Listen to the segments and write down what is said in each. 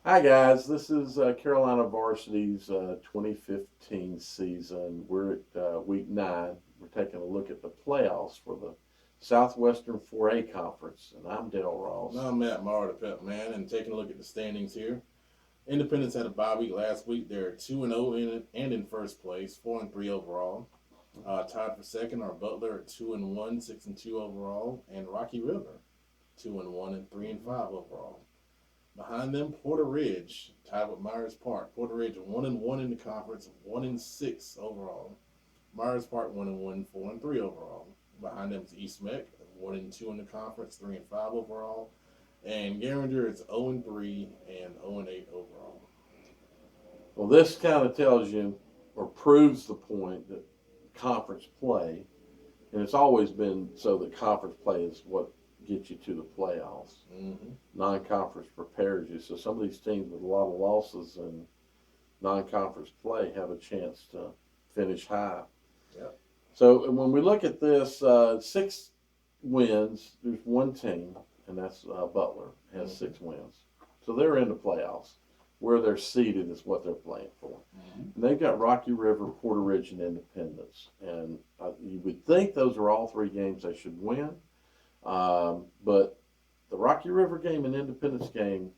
Hi guys, this is Carolina Varsity's 2015 season. We're at week 9. We're taking a look at the playoffs for the Southwestern 4A conference, and I'm Dale Ross. No, I'm Matt Maher, the Pep Man, and taking a look at the standings here. Independence had a bye week last week. They're 2-0 in it and in first place, 4-3 overall. Tied for second are Butler at 2-1, 6-2 overall, and Rocky River 2-1 and 3-5 overall. Behind them, Porter Ridge tied with Myers Park. Porter Ridge 1-1 in the conference, 1-6 overall. Myers Park 1-1, 4-3 overall. Behind them is East Meck, 1-2 in the conference, 3-5 overall. And Garinger is 0-3 and 0-8 overall. Well, this kind of tells you or proves the point that conference play, and it's always been so that conference play is what gets you to the playoffs. Mm-hmm. Non-conference prepares you. So some of these teams with a lot of losses and non-conference play have a chance to finish high. Yep. So when we look at this, 6 wins, there's one team, and that's Butler, has 6 wins. So they're in the playoffs. Where they're seated is what they're playing for. Mm-hmm. And they've got Rocky River, Porter Ridge, and Independence. And you would think those are all 3 games they should win. But the Rocky River game and Independence game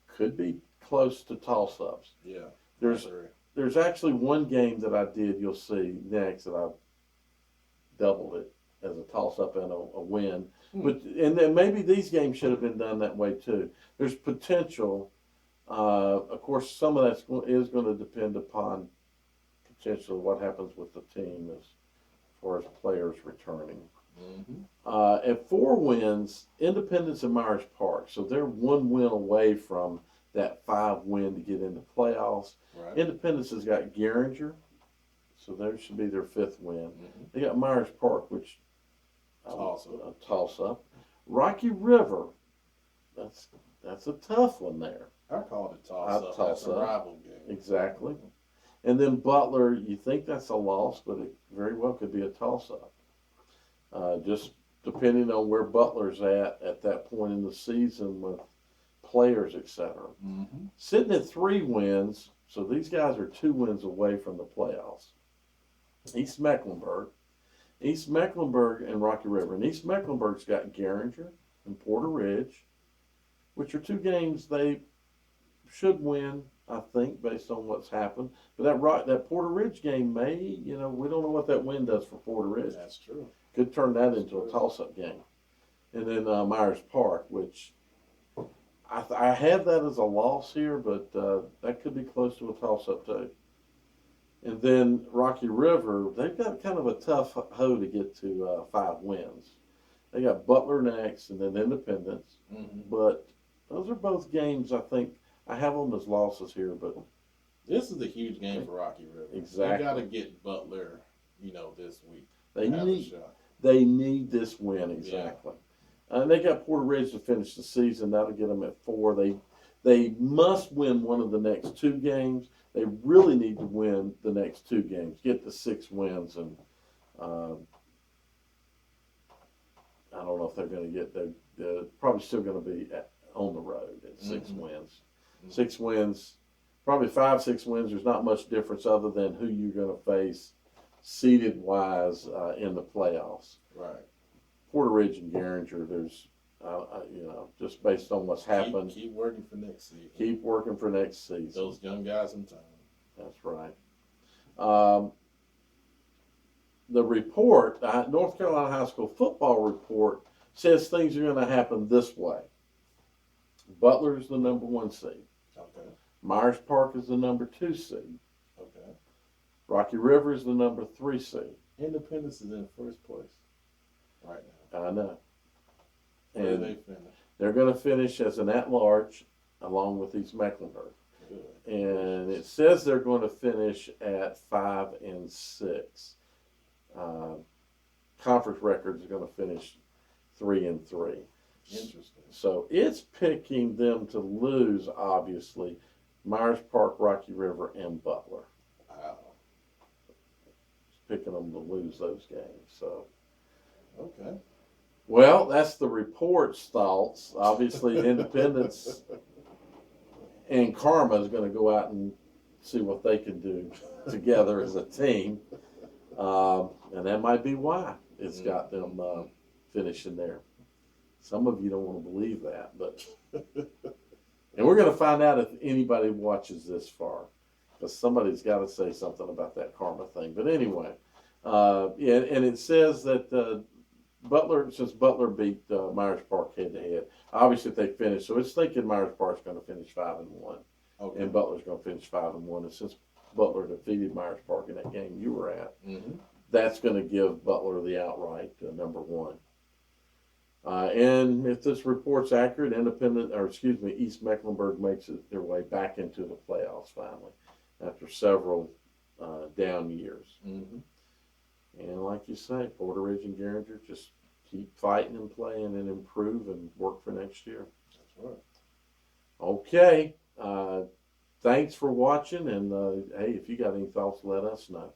could be close to toss-ups. Yeah. There's actually one game that I did, you'll see next, that I doubled it as a toss-up and a win. But and then maybe these games should have been done that way too. There's potential. Of course, some of that is going to depend upon potentially what happens with the team as far as players returning. Mm-hmm. At 4 wins, Independence and Myers Park, so they're 1 win away from that 5 win to get into playoffs. Right. Independence has got Garinger, so there should be their 5th win. Mm-hmm. They got Myers Park, which Toss up. Rocky River, that's a tough one there. I call it a toss-up. That's a rival game. Exactly. And then Butler, you think that's a loss, but it very well could be a toss-up. Just depending on where Butler's at that point in the season with players, etc. Mm-hmm. Sitting at 3 wins, so these guys are 2 wins away from the playoffs. East Mecklenburg and Rocky River. And East Mecklenburg's got Garinger and Porter Ridge, which are 2 games they should win, I think, based on what's happened. But that Porter Ridge game may, we don't know what that win does for Porter Ridge. That's true. Could turn that into a toss-up game. And then Myers Park, which I have that as a loss here, but that could be close to a toss-up too. And then Rocky River, they've got kind of a tough hoe to get to 5 wins. They got Butler next and then Independence. Mm-hmm. But those are both games I think I have them as losses here, but this is a huge game for Rocky River. Exactly. They got to get Butler, this week. They need this win, exactly. Yeah. And they got Porter Ridge to finish the season. That'll get them at 4. They must win one of the next 2 games. They really need to win the next 2 games, get the 6 wins, and I don't know if they're going to get. They're probably still going to be on the road at 6 wins. 6 wins, probably 5, 6 wins. There's not much difference other than who you're going to face seeded wise in the playoffs. Right. Porter Ridge and Garinger, there's, just based on what's happened. Keep working for next season. Keep working for next season. Those young guys in town. That's right. The report, the North Carolina High School football report, says things are going to happen this way. Butler's the number 1 seed. Okay. Myers Park is the number 2 seed. Okay. Rocky River is the number 3 seed. Independence is in first place right now. I know. Where do they finish? They're going to finish as an at-large along with East Mecklenburg. Good. And it says they're going to finish at 5 and 6. Conference records are going to finish 3 and 3. Interesting. So it's picking them to lose, obviously, Myers Park, Rocky River, and Butler. Wow. It's picking them to lose those games. So. Okay. Well, that's the report's thoughts. Obviously, Independence and Karma is going to go out and see what they can do together as a team. And that might be why it's got them finishing there. Some of you don't want to believe that, but and we're going to find out if anybody watches this far, because somebody's got to say something about that Karma thing. But anyway, yeah, and it says that since Butler beat Myers Park head to head, obviously if they finish, so it's thinking Myers Park's going to finish 5-1, Okay. and Butler's going to finish 5-1. And since Butler defeated Myers Park in that game you were at, that's going to give Butler the outright number one. And if this report's accurate, East Mecklenburg makes their way back into the playoffs finally after several down years. And like you say, Porter Ridge and Garinger just keep fighting and playing and improve and work for next year. That's right. Okay. Thanks for watching. And hey, if you got any thoughts, let us know.